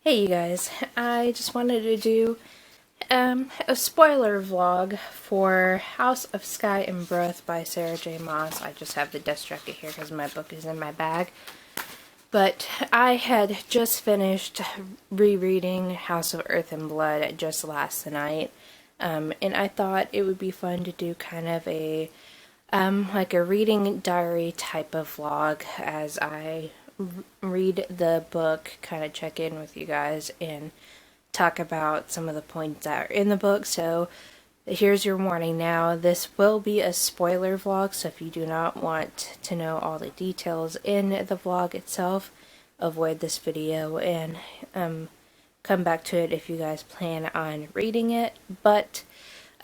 Hey you guys, I just wanted to do a spoiler vlog for House of Sky and Breath by Sarah J. Maas. I just have the desk jacket here because my book is in my bag. But I had just finished rereading House of Earth and Blood just last night. And I thought it would be fun to do kind of a like a reading diary type of vlog as I read the book, kind of check in with you guys and talk about some of the points that are in the book. So here's your warning now. This will be a spoiler vlog, so if you do not want to know all the details in the vlog itself, avoid this video and come back to it if you guys plan on reading it. But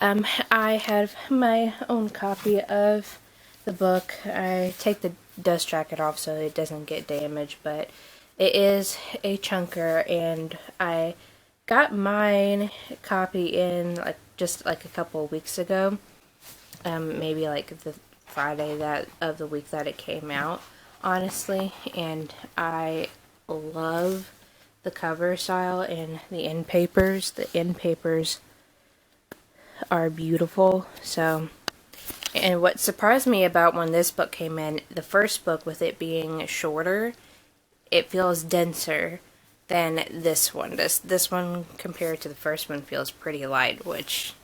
I have my own copy of the book. I take the dust jacket off so it doesn't get damaged, but it is a chunker, and I got mine copy in just a couple of weeks ago, maybe like the Friday of the week that it came out, honestly, and I love the cover style and the end papers. The end papers are beautiful. So, and what surprised me about when this book came in, the first book, with it being shorter, it feels denser than this one. This one compared to the first one feels pretty light, which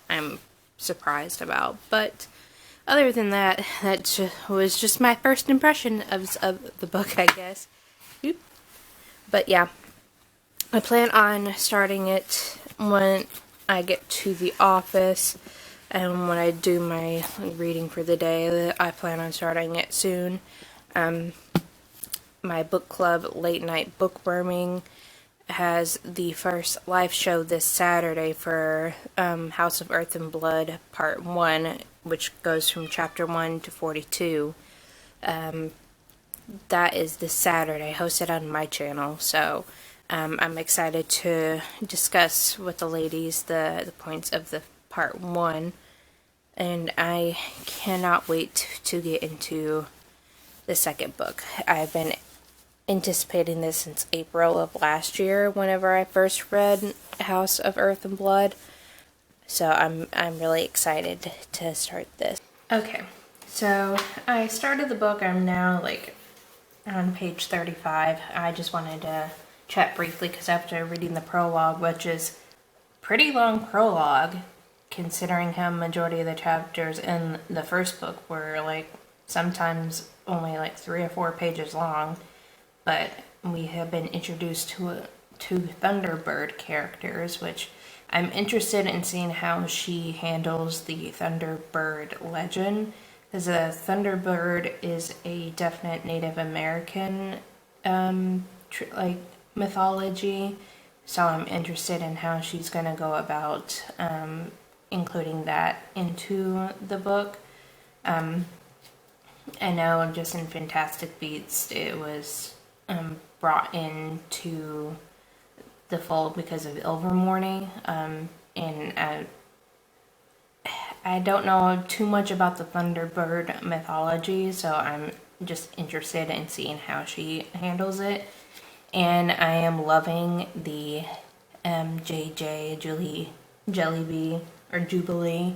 I'm surprised about. But other than that, was just my first impression of the book, I guess. But yeah, I plan on starting it when I get to the office, and when I do my reading for the day. I plan on starting it soon. My book club late night bookworming has the first live show this Saturday for House of Earth and Blood Part 1, which goes from Chapter 1 to 42. That is this Saturday, hosted on my channel, so I'm excited to discuss with the ladies the points of the Part 1, and I cannot wait to get into the second book. I've been anticipating this since April of last year, whenever I first read House of Earth and Blood, so I'm really excited to start this. Okay, so I started the book. I'm now on page 35. I just wanted to chat briefly because after reading the prologue, which is pretty long prologue considering how majority of the chapters in the first book were sometimes only 3 or 4 pages long, but we have been introduced to Thunderbird characters, which I'm interested in seeing how she handles the Thunderbird legend, because a Thunderbird is a definite Native American mythology, so I'm interested in how she's going to go about including that into the book. I know just in Fantastic Beasts it was brought into the fold because of Ilvermorny, and I don't know too much about the Thunderbird mythology, so I'm just interested in seeing how she handles it. And I am loving the JJ Jellyby or Jubilee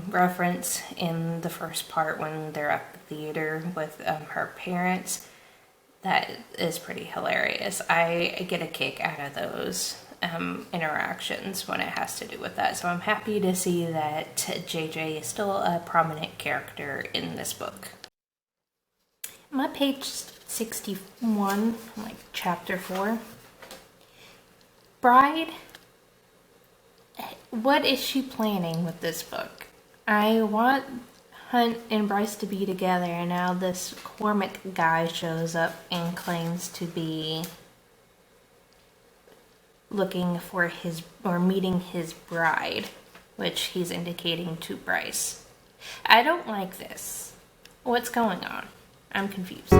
reference in the first part when they're at the theater with her parents. That is pretty hilarious. I get a kick out of those interactions when it has to do with that. So I'm happy to see that JJ is still a prominent character in this book. I'm at page 61, chapter 4. Bride, what is she planning with this book? I want Hunt and Bryce to be together, and now this Cormac guy shows up and claims to be looking for meeting his bride, which he's indicating to Bryce. I don't like this. What's going on? I'm confused.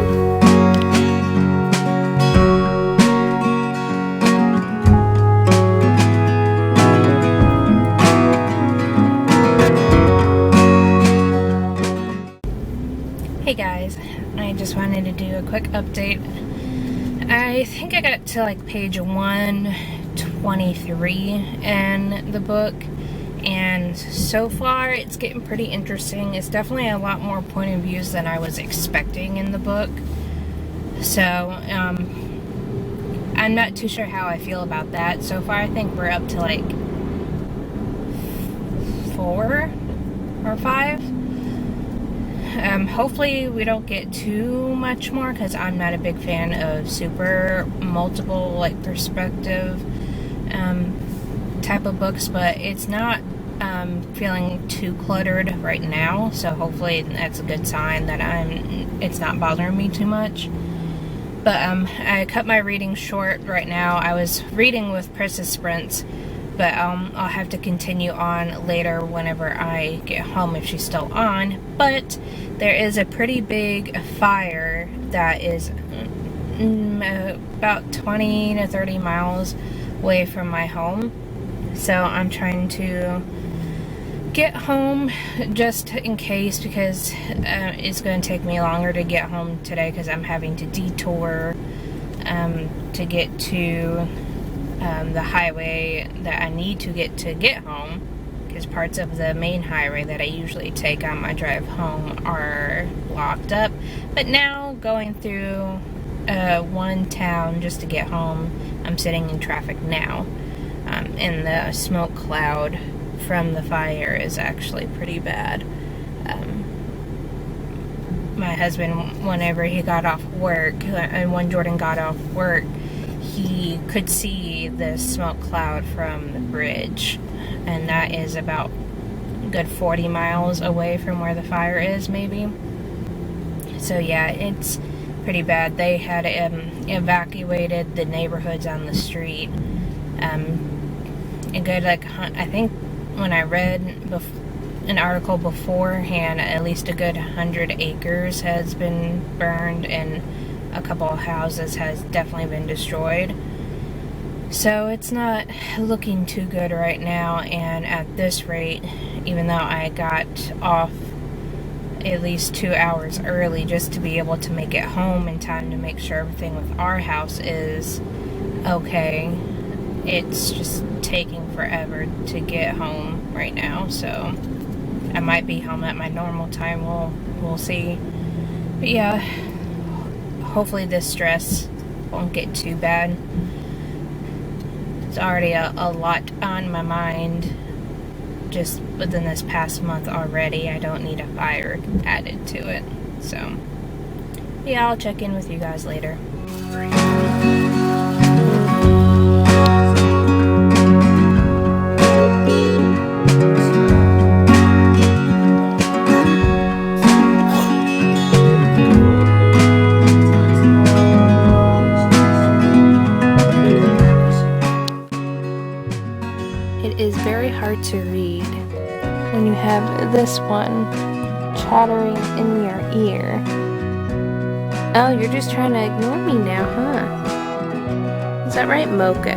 Hey guys, I just wanted to do a quick update. I think I got to like page 123 in the book, and so far it's getting pretty interesting. It's definitely a lot more point of views than I was expecting in the book. So, I'm not too sure how I feel about that. So far I think we're up to like 4 or 5. Hopefully we don't get too much more, because I'm not a big fan of super multiple like perspective type of books, but it's not feeling too cluttered right now, so hopefully that's a good sign that it's not bothering me too much. But I cut my reading short right now. I was reading with Princess Prince, but I'll have to continue on later whenever I get home if she's still on. But there is a pretty big fire that is about 20 to 30 miles away from my home. So I'm trying to get home just in case, because it's going to take me longer to get home today because I'm having to detour to get to the highway that I need to get home, because parts of the main highway that I usually take on my drive home are locked up. But now going through one town just to get home, I'm sitting in traffic now, and the smoke cloud from the fire is actually pretty bad. My husband, whenever he got off work, and when Jordan got off work, he could see the smoke cloud from the bridge, and that is about a good 40 miles away from where the fire is, maybe. So yeah, it's pretty bad. They had evacuated the neighborhoods on the street. A good, like, I think when I read an article beforehand, at least a good 100 acres has been burned, and a couple of houses has definitely been destroyed. So it's not looking too good right now, and at this rate, even though I got off at least 2 hours early just to be able to make it home in time to make sure everything with our house is okay, it's just taking forever to get home right now. So I might be home at my normal time, we'll see. But yeah, hopefully this stress won't get too bad. It's already a lot on my mind just within this past month already. I don't need a fire added to it. So yeah, I'll check in with you guys later. It is very hard to read when you have this one chattering in your ear. Oh, you're just trying to ignore me now, huh? Is that right, Mocha?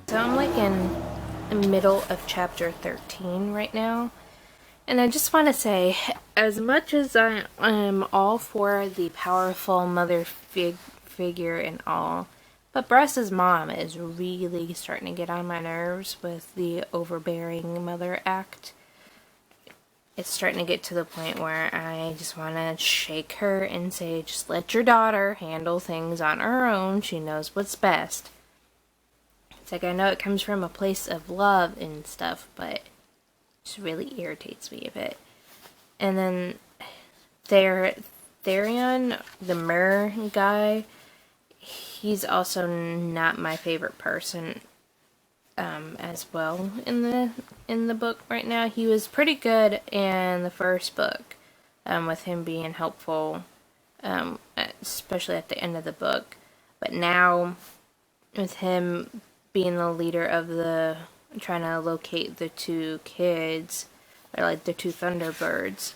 So I'm like in the middle of chapter 13 right now. And I just want to say, as much as I am all for the powerful mother figure and all, but Bryce's mom is really starting to get on my nerves with the overbearing mother act. It's starting to get to the point where I just want to shake her and say, just let your daughter handle things on her own. She knows what's best. It's like, I know it comes from a place of love and stuff, but it just really irritates me a bit. And then Therion, the Mirror guy, he's also not my favorite person as well in the book right now. He was pretty good in the first book, with him being helpful, especially at the end of the book. But now, with him being the leader of trying to locate the 2 kids, or like the 2 Thunderbirds,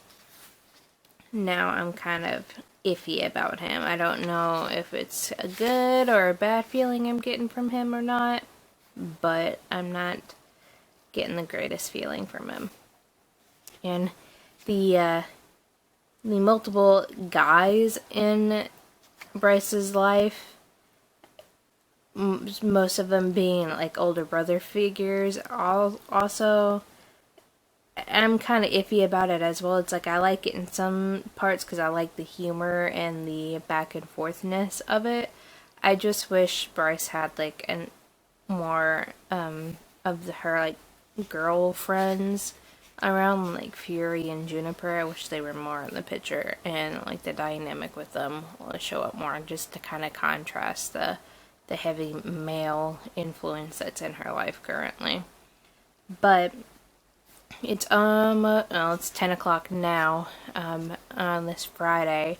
now I'm kind of iffy about him. I don't know if it's a good or a bad feeling I'm getting from him or not, but I'm not getting the greatest feeling from him. And the the multiple guys in Bryce's life, most of them being like older brother figures. Also, I'm kind of iffy about it as well. It's like I like it in some parts because I like the humor and the back and forthness of it. I just wish Bryce had like an more of her like girlfriends around, like Fury and Juniper. I wish they were more in the picture, and like the dynamic with them will show up more, just to kind of contrast the heavy male influence that's in her life currently. But it's well, it's 10 o'clock now on this Friday.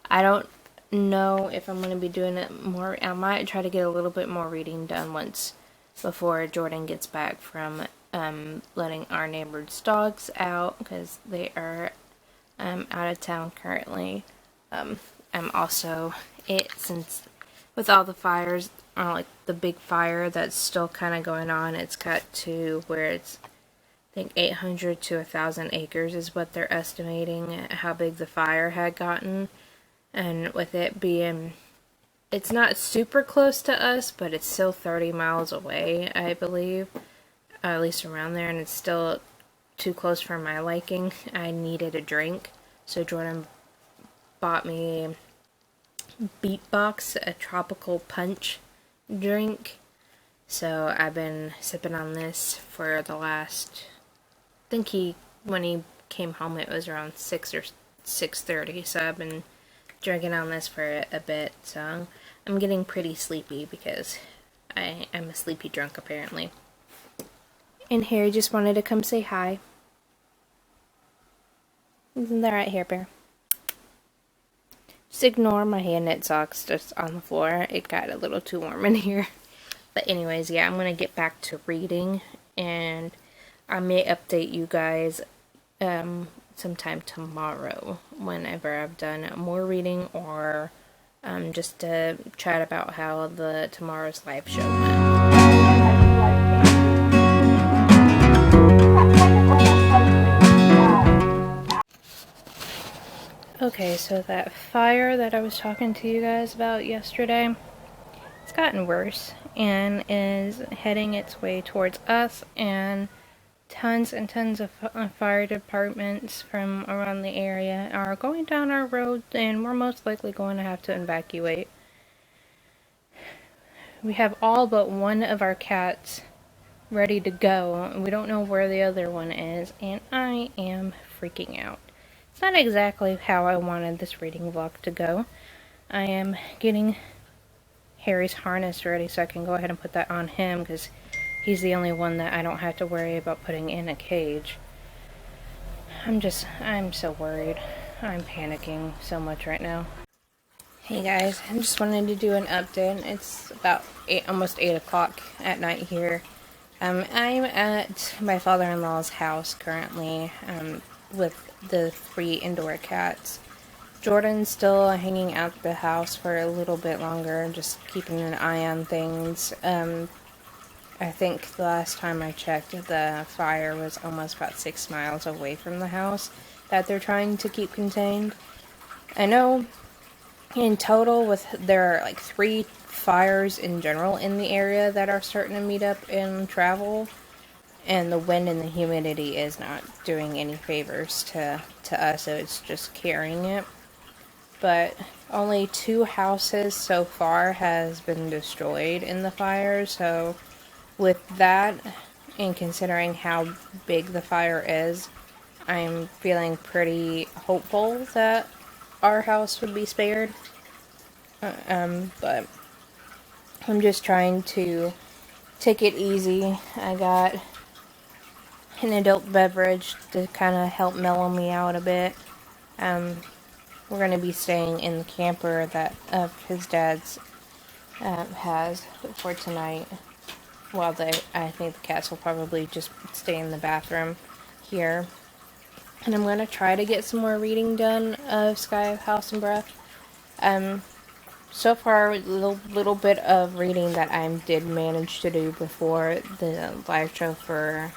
I don't know if I'm going to be doing it more. I might try to get a little bit more reading done once before Jordan gets back from letting our neighbor's dogs out, because they are out of town currently. I'm also, since with all the fires, or like the big fire that's still kind of going on, it's got to where it's, I think 800 to 1,000 acres is what they're estimating how big the fire had gotten. And with it being, it's not super close to us, but it's still 30 miles away, I believe. At least around there, and it's still too close for my liking. I needed a drink, so Jordan bought me Beatbox, a tropical punch drink. So I've been sipping on this for the last, I think when he came home it was around 6 or 6:30, so I've been drinking on this for a bit. So I'm getting pretty sleepy because I'm a sleepy drunk apparently. And Harry just wanted to come say hi. Isn't that right, Hair Bear? Just ignore my hand knit socks just on the floor. It got a little too warm in here. But anyways, yeah, I'm going to get back to reading. And I may update you guys sometime tomorrow whenever I've done more reading, or just to chat about how the tomorrow's live show went. Okay, so that fire that I was talking to you guys about yesterday, it's gotten worse and is heading its way towards us, and tons and tons of fire departments from around the area are going down our road, and we're most likely going to have to evacuate. We have all but one of our cats ready to go. We don't know where the other one is, and I am freaking out. It's not exactly how I wanted this reading vlog to go. I am getting Harry's harness ready so I can go ahead and put that on him, because he's the only one that I don't have to worry about putting in a cage. I'm so worried. I'm panicking so much right now. Hey guys, I just wanted to do an update. It's about almost 8 o'clock at night here. I'm at my father-in-law's house currently with the 3 indoor cats. Jordan's still hanging out at the house for a little bit longer, just keeping an eye on things. I think the last time I checked, the fire was almost about 6 miles away from the house that they're trying to keep contained. I know in total there are like 3 fires in general in the area that are starting to meet up and travel, and the wind and the humidity is not doing any favors to us, so it's just carrying it. But only 2 houses so far has been destroyed in the fire, so with that, and considering how big the fire is, I'm feeling pretty hopeful that our house would be spared. But I'm just trying to take it easy. I got an adult beverage to kind of help mellow me out a bit. We're going to be staying in the camper that his dad's has for tonight. Well, I think the cats will probably just stay in the bathroom here. And I'm going to try to get some more reading done of Sky of House and Breath. So far, a little bit of reading that I did manage to do before the live show for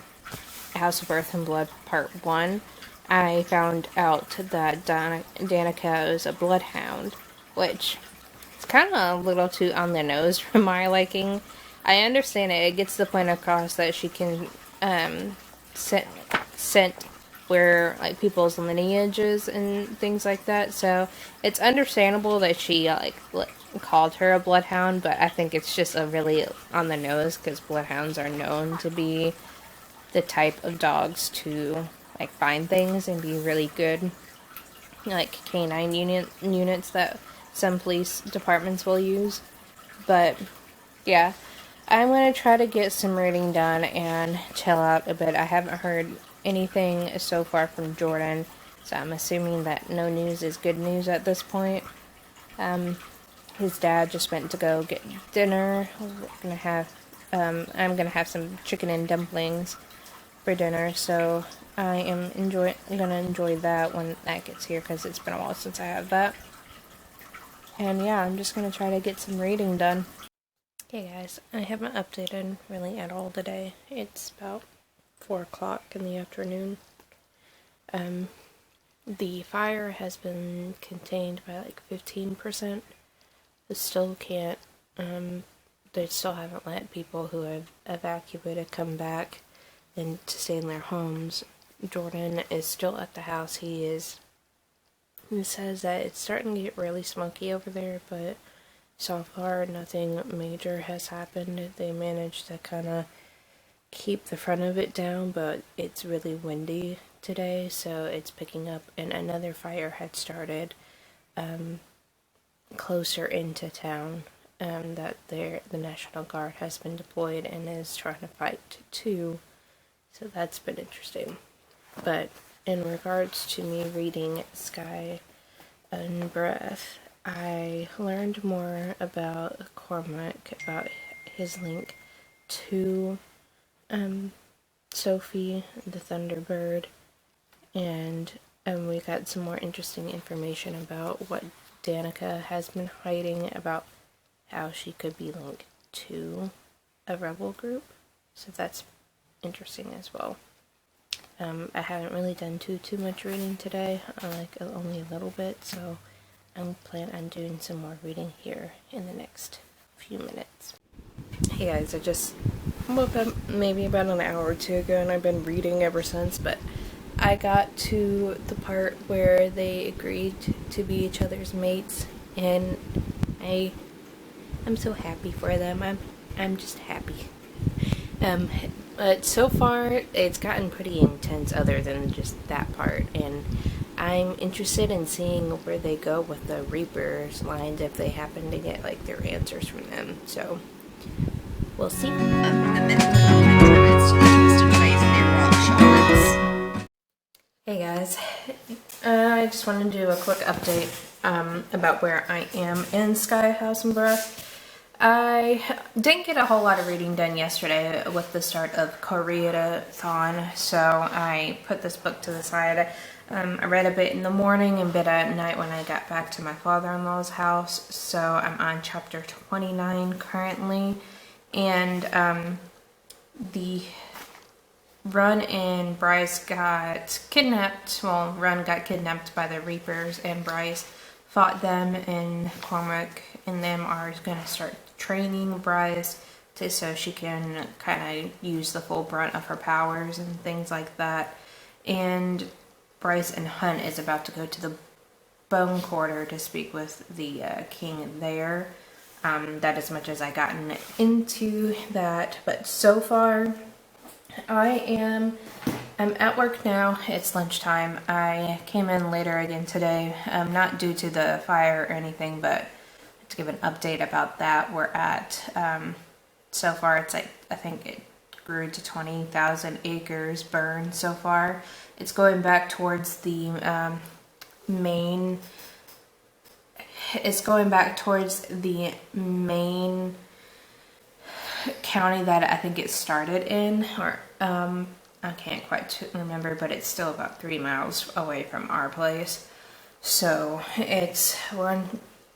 House of Earth and Blood Part 1. I found out that Danica is a bloodhound, which is kind of a little too on the nose for my liking. I understand it. It gets the point across that she can scent where like people's lineages and things like that. So it's understandable that she called her a bloodhound, but I think it's just a really on the nose because bloodhounds are known to be the type of dogs to like find things and be really good, like canine units that some police departments will use. But yeah, I'm gonna try to get some reading done and chill out a bit. I haven't heard anything so far from Jordan, so I'm assuming that no news is good news at this point. His dad just went to go get dinner. I'm gonna have some chicken and dumplings for dinner, so I am gonna enjoy that when that gets here because it's been a while since I had that. And yeah, I'm just gonna try to get some reading done. Hey guys, I haven't updated really at all today. It's about 4 o'clock in the afternoon. The fire has been contained by like 15%. It still can't, they still haven't let people who have evacuated come back and to stay in their homes. Jordan is still at the house. He says that it's starting to get really smoky over there, but so far nothing major has happened. They managed to kind of keep the front of it down, but it's really windy today, so it's picking up, and another fire had started closer into town that the National Guard has been deployed and is trying to fight too, so that's been interesting. But in regards to me reading Sky and Breath, I learned more about Cormac, about his link to Sophie the Thunderbird, and we got some more interesting information about what Danica has been hiding about how she could be linked to a rebel group, so that's interesting as well. I haven't really done too much reading today, like only a little bit, so I'm planning on doing some more reading here in the next few minutes. Hey guys, I just woke up maybe about an hour or two ago and I've been reading ever since, but I got to the part where they agreed to be each other's mates, and I'm so happy for them. I'm just happy. But so far it's gotten pretty intense other than just that part, and I'm interested in seeing where they go with the Reapers lines if they happen to get like their answers from them. So we'll see. Hey guys, I just wanted to do a quick update about where I am in Sky, House and Breath. I didn't get a whole lot of reading done yesterday with the start of Koreadathon, so I put this book to the side. I read a bit in the morning and a bit at night when I got back to my father-in-law's house, so I'm on chapter 29 currently, and the Run and Bryce got kidnapped. Well, Run got kidnapped by the Reapers, and Bryce fought them, and Cormac and them are going to start training Bryce so she can kind of use the full brunt of her powers and things like that. And Bryce and Hunt is about to go to the Bone Quarter to speak with the king there. That as much as I gotten into that, but so far I'm at work now. It's lunchtime. I came in later again today, not due to the fire or anything, but to give an update about that. We're at, so far it's like, I think it grew to 20,000 acres burned so far. It's going back towards the main county that I think it started in, or I can't quite remember, but it's still about 3 miles away from our place. So we're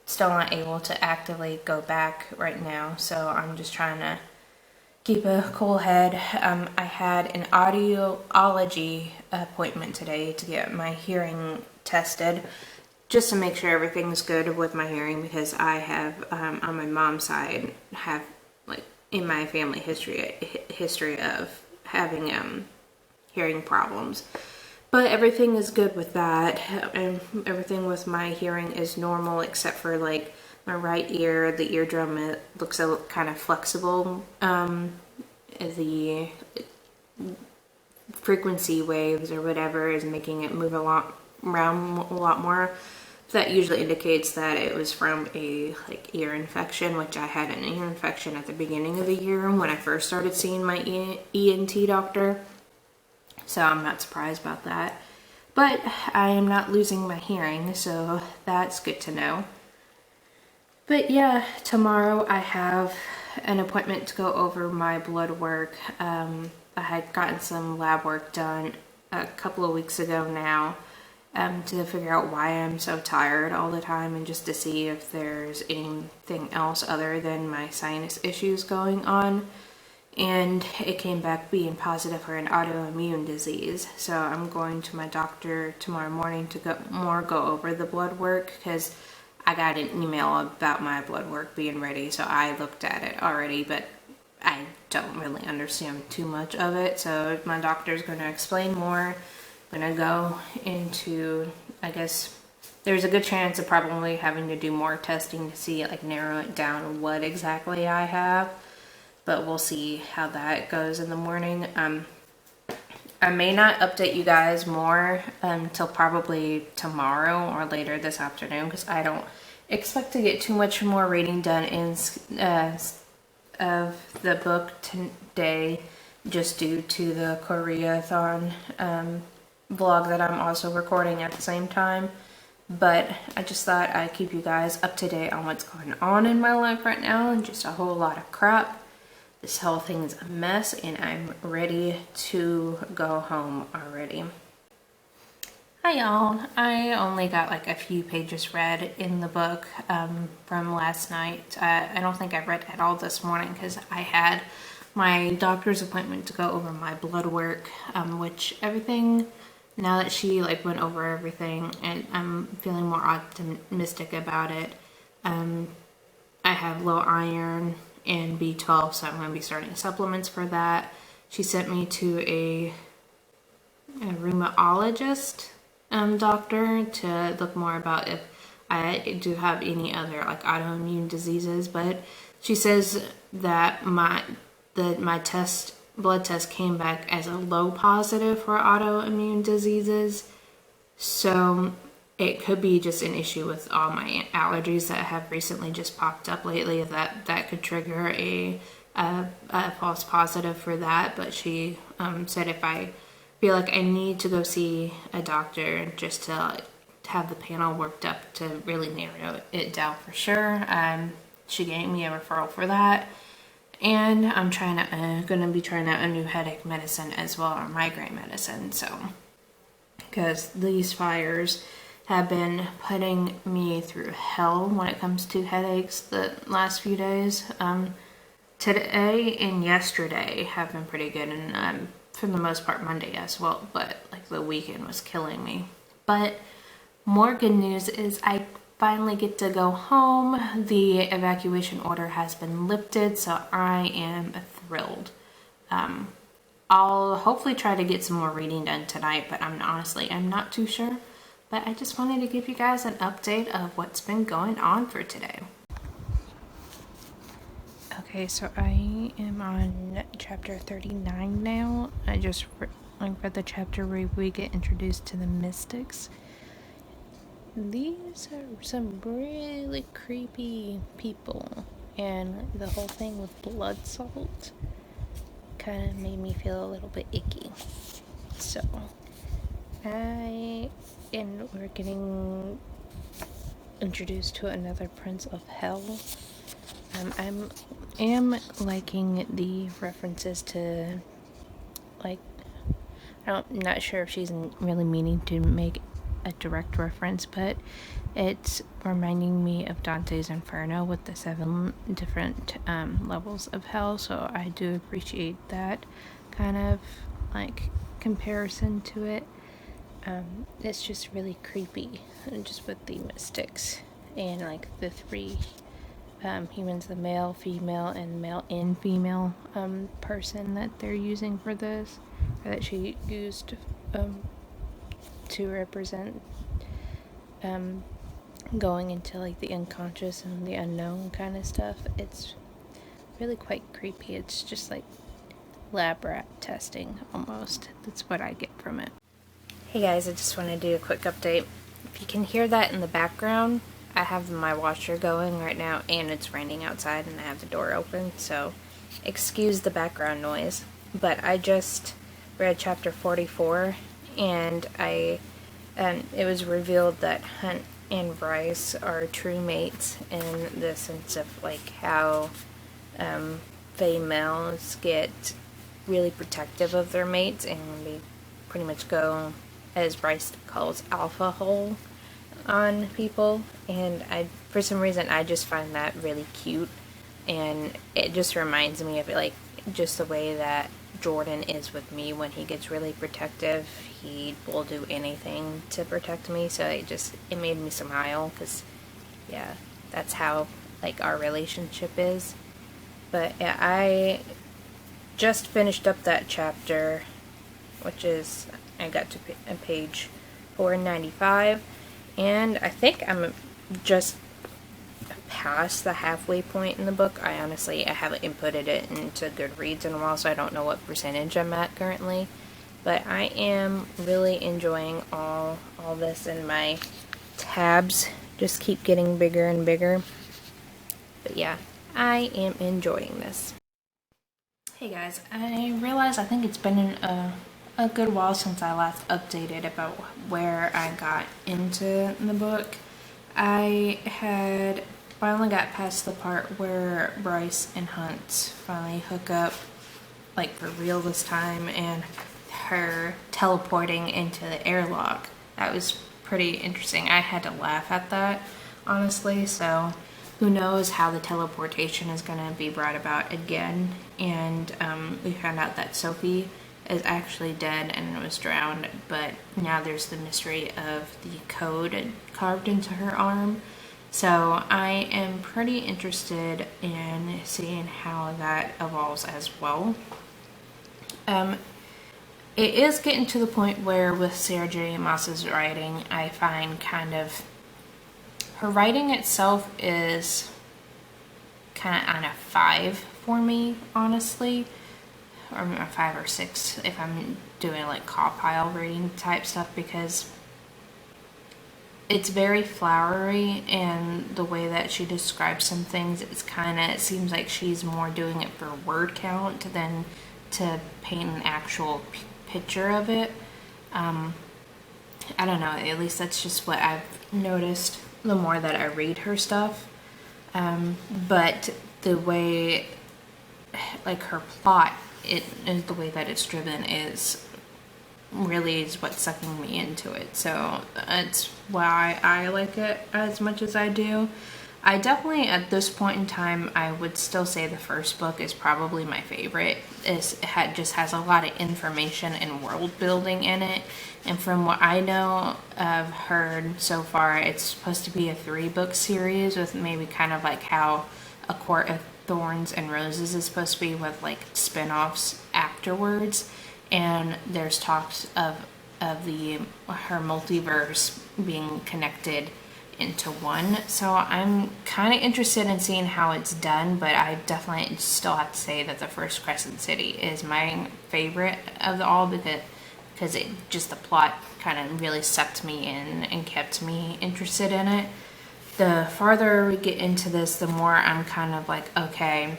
still not able to actively go back right now, so I'm just trying to keep a cool head. I had an audiology appointment today to get my hearing tested, just to make sure everything's good with my hearing, because I have, on my mom's side, have, like, in my family history of having hearing problems. But everything is good with that, and everything with my hearing is normal, except for, like, my right ear. The eardrum, it looks a kind of flexible. The frequency waves or whatever is making it move around a lot more. That usually indicates that it was from a ear infection, which I had an ear infection at the beginning of the year when I first started seeing my ENT doctor. So I'm not surprised about that. But I am not losing my hearing, so that's good to know. But yeah, tomorrow I have an appointment to go over my blood work. I had gotten some lab work done a couple of weeks ago now, to figure out why I'm so tired all the time, and just to see if there's anything else other than my sinus issues going on. And it came back being positive for an autoimmune disease. So I'm going to my doctor tomorrow morning to go over the blood work, because I got an email about my blood work being ready, so I looked at it already, but I don't really understand too much of it. So my doctor's going to explain more. I'm going to go into, I guess, there's a good chance of probably having to do more testing to see, like, narrow it down what exactly I have. But we'll see how that goes in the morning. I may not update you guys more until probably tomorrow or later this afternoon, because I don't expect to get too much more reading done of the book today, just due to the Koreathon vlog that I'm also recording at the same time. But I just thought I'd keep you guys up to date on what's going on in my life right now, and just a whole lot of crap. This whole thing is a mess, and I'm ready to go home already. Hi y'all. I only got like a few pages read in the book from last night. I don't think I read it all this morning, because I had my doctor's appointment to go over my blood work, which everything, now that she went over everything, and I'm feeling more optimistic about it. I have low iron and B12, so I'm going to be starting supplements for that. She sent me to a rheumatologist doctor to look more about if I do have any other autoimmune diseases, but she says that my blood test came back as a low positive for autoimmune diseases, so it could be just an issue with all my allergies that have recently just popped up lately, that could trigger a false positive for that. But she said if I feel like I need to go see a doctor just to have the panel worked up to really narrow it down for sure, she gave me a referral for that. And I'm gonna be trying out a new headache medicine as well, or migraine medicine. So, because these fires have been putting me through hell when it comes to headaches the last few days. Today and yesterday have been pretty good, and for the most part Monday as well, but the weekend was killing me. But more good news is I finally get to go home. The evacuation order has been lifted, so I am thrilled. I'll hopefully try to get some more reading done tonight, but I'm not too sure. But I just wanted to give you guys an update of what's been going on for today. Okay, so I am on chapter 39 now. I just read the chapter where we get introduced to the mystics. These are some really creepy people, and the whole thing with blood salt kind of made me feel a little bit icky. So we're getting introduced to another prince of hell. I am liking the references to, I'm not sure if she's really meaning to make a direct reference, but it's reminding me of Dante's Inferno with the 7 different levels of hell, so I do appreciate that kind of like comparison to it. It's just really creepy, just with the mystics and like the 3 humans, the male, female, and male and female person that they're using for this, or that she used to represent going into like the unconscious and the unknown kind of stuff. It's really quite creepy. It's just like lab rat testing almost. That's what I get from it. Hey guys, I just want to do a quick update. If you can hear that in the background, I have my washer going right now and it's raining outside and I have the door open, so excuse the background noise. But I just read chapter 44 and it was revealed that Hunt and Bryce are true mates in the sense of like how Fae males get really protective of their mates and they pretty much go, as Bryce calls, alpha hole on people, and for some reason I just find that really cute, and it just reminds me of it, like just the way that Jordan is with me. When he gets really protective, he will do anything to protect me, so it made me smile, because yeah, that's how like our relationship is. But yeah, I just finished up that chapter, which is, I got to page 495, and I think I'm just past the halfway point in the book. I haven't inputted it into Goodreads in a while, so I don't know what percentage I'm at currently. But I am really enjoying all this, and my tabs just keep getting bigger and bigger. But yeah, I am enjoying this. Hey guys, I realize I think it's been a good while since I last updated about where I got into the book. I had finally got past the part where Bryce and Hunt finally hook up, like for real this time, and her teleporting into the airlock. That was pretty interesting. I had to laugh at that, honestly, so who knows how the teleportation is going to be brought about again. And we found out that Sophie is actually dead and was drowned, but now there's the mystery of the code carved into her arm. So I am pretty interested in seeing how that evolves as well. It is getting to the point where with Sarah J. Maas's writing, I find kind of her writing itself is kind of on a 5 for me, honestly, or a 5 or 6 if I'm doing like compile reading type stuff, because it's very flowery, and the way that she describes some things, it seems like she's more doing it for word count than to paint an actual picture of it. I don't know, at least that's just what I've noticed the more that I read her stuff. But the way, like her plot, the way that it's driven is what's sucking me into it. So that's why I like it as much as I do. I definitely, at this point in time, I would still say the first book is probably my favorite. It just has a lot of information and world building in it. And from what I know, I've heard so far, it's supposed to be a 3-book series with maybe kind of like how A Court of Thorns and Roses is supposed to be, with like spin-offs afterwards. And there's talks of her multiverse being connected into one. So I'm kind of interested in seeing how it's done, but I definitely still have to say that the first Crescent City is my favorite of all, because it just, the plot kind of really sucked me in and kept me interested in it. The farther we get into this, the more I'm kind of like, okay,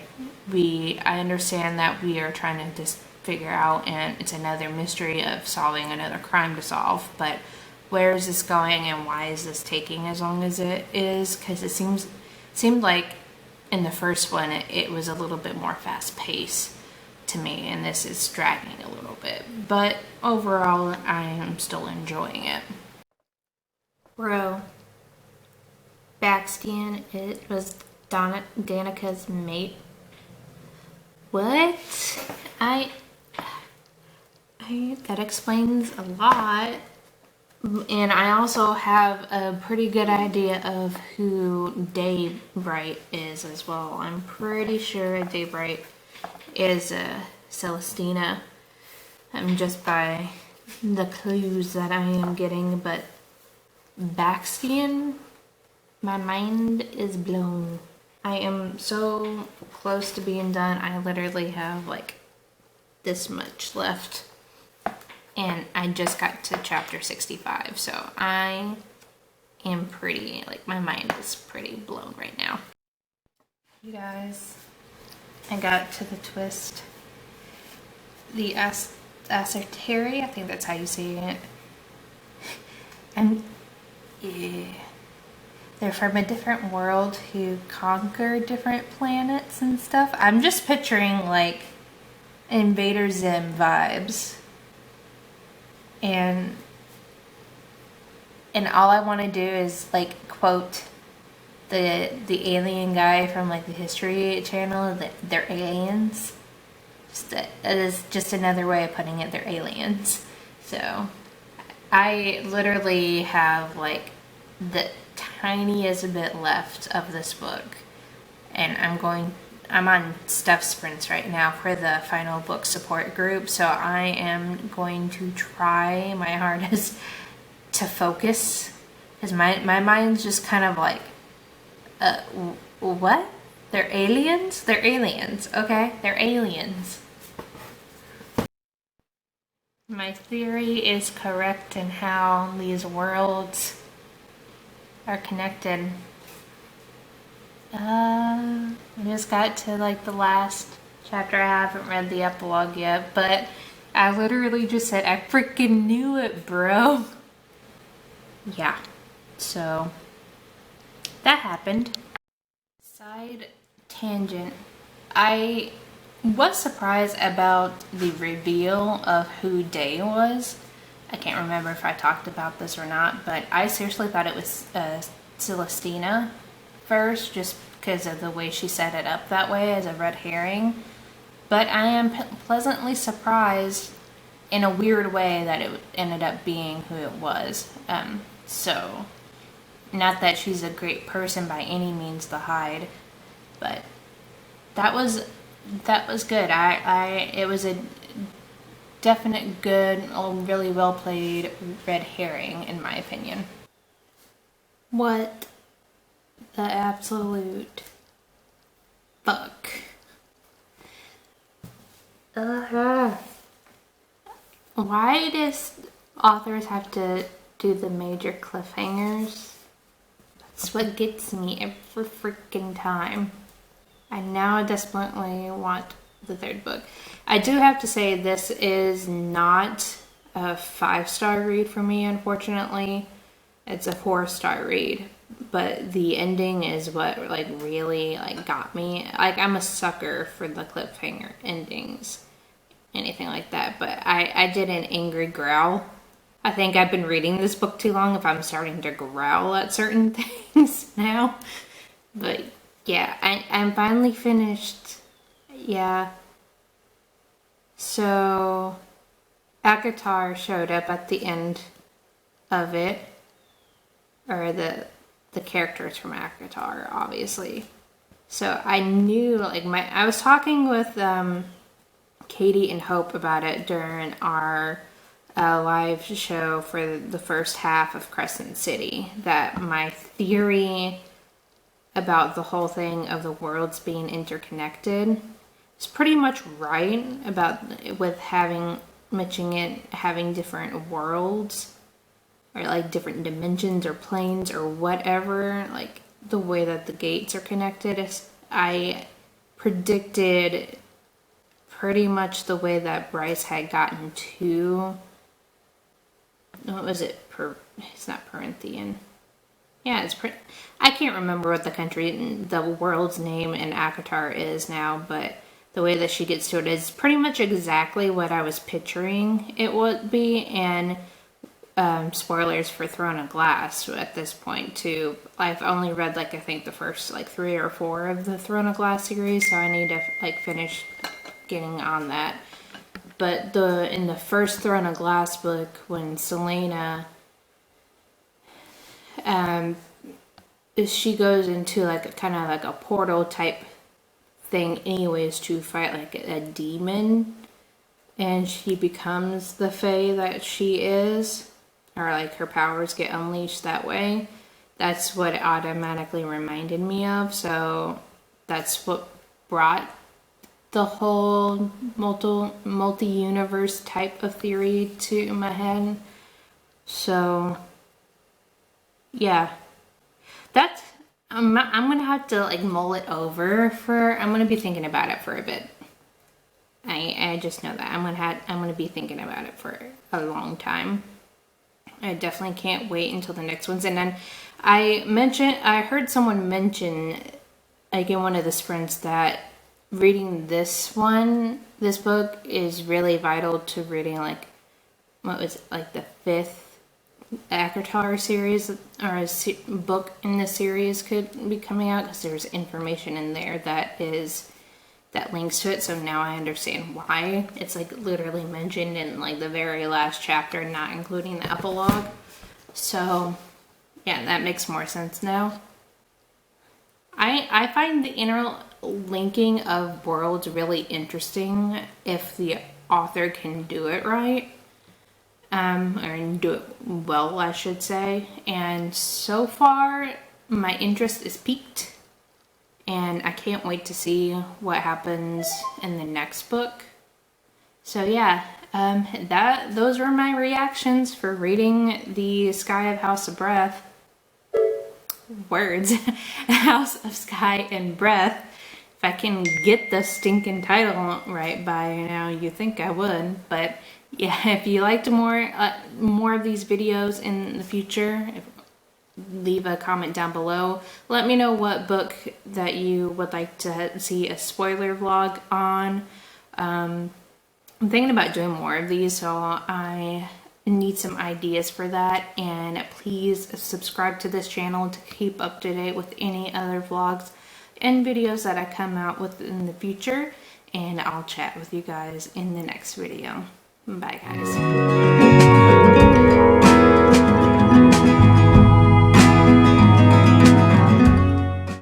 I understand that we are trying to just figure out, and it's another mystery of solving another crime to solve, but where is this going and why is this taking as long as it is? Because it seemed like in the first one it was a little bit more fast paced to me, and this is dragging a little bit, but overall I am still enjoying it. Bro, Bastian, it was Danica's mate. What? That explains a lot. And I also have a pretty good idea of who Daybright is as well. I'm pretty sure Daybright is Celestina. Just by the clues that I am getting, but Bastian, my mind is blown. I am so close to being done. I literally have like this much left. And I just got to chapter 65, so I am pretty, like, my mind is pretty blown right now. You guys, I got to the twist. The Acerteri, I think that's how you say it. And yeah, they're from a different world who conquer different planets and stuff. I'm just picturing, like, Invader Zim vibes. And all I want to do is like quote the alien guy from like the History Channel that they're aliens. It is just another way of putting it. They're aliens. So I literally have like the tiniest bit left of this book, and I'm on Stuff Sprints right now for the final book support group, so I am going to try my hardest to focus, because my mind's just kind of like, what? They're aliens? They're aliens, okay? They're aliens. My theory is correct in how these worlds are connected. I just got to like the last chapter. I haven't read the epilogue yet, but I literally just said, I freaking knew it, bro. Yeah, so that happened. Side tangent. I was surprised about the reveal of who Day was. I can't remember if I talked about this or not, but I seriously thought it was Celestina first, just because of the way she set it up that way as a red herring. But I am pleasantly surprised in a weird way that it ended up being who it was. So, not that she's a great person by any means to hide, but that was good. It was a definite good, really well played red herring in my opinion. What the absolute fuck? Why does authors have to do the major cliffhangers? That's what gets me every freaking time. I now desperately want the third book. I do have to say this is not a 5-star read for me, unfortunately. It's a 4-star read, but the ending is what like really like got me. Like, I'm a sucker for the cliffhanger endings, anything like that, but I did an angry growl. I think I've been reading this book too long if I'm starting to growl at certain things now. But yeah, I'm finally finished. Yeah. So ACOTAR showed up at the end of it. Or the characters from ACOTAR, obviously. So I knew, like, I was talking with Katie and Hope about it during our live show for the first half of Crescent City, that my theory about the whole thing of the worlds being interconnected is pretty much right, about with mentioning it having different worlds, or like different dimensions or planes or whatever, like the way that the gates are connected. I predicted pretty much the way that Bryce had gotten to, what was it? It's not Perinthian. Yeah, I can't remember what the world's name in ACOTAR is now, but the way that she gets to it is pretty much exactly what I was picturing it would be. And spoilers for Throne of Glass at this point too. I've only read like I think the first like 3 or 4 of the Throne of Glass series, so I need to like finish getting on that. But in the first Throne of Glass book, when Celaena she goes into like a kind of like a portal type thing anyways to fight like a demon, and she becomes the fae that she is, or like her powers get unleashed that way. That's what it automatically reminded me of, so that's what brought the whole multi-universe type of theory to my head. So yeah, that's I'm gonna have to like mull it over I'm gonna be thinking about it for a bit. I just know that I'm gonna be thinking about it for a long time. I definitely can't wait until the next ones. And then I heard someone mention, like in one of the sprints, that reading this book is really vital to reading like, what was it, like the 5th ACOTAR series, or a book in the series could be coming out, because there's information in there that links to it. So now I understand why it's like literally mentioned in like the very last chapter, not including the epilogue. So yeah, that makes more sense now. I find the interlinking of worlds really interesting if the author can do it right. Or do it well, I should say. And so far, my interest is piqued, and I can't wait to see what happens in the next book. So yeah, those were my reactions for reading the Sky of House of Breath. Words. House of Sky and Breath. If I can get the stinking title right by now, you think I would. But yeah, if you liked more of these videos in the future, leave a comment down below. Let me know what book that you would like to see a spoiler vlog on. I'm thinking about doing more of these, so I need some ideas for that. And please subscribe to this channel to keep up to date with any other vlogs and videos that I come out with in the future. And I'll chat with you guys in the next video. Bye guys.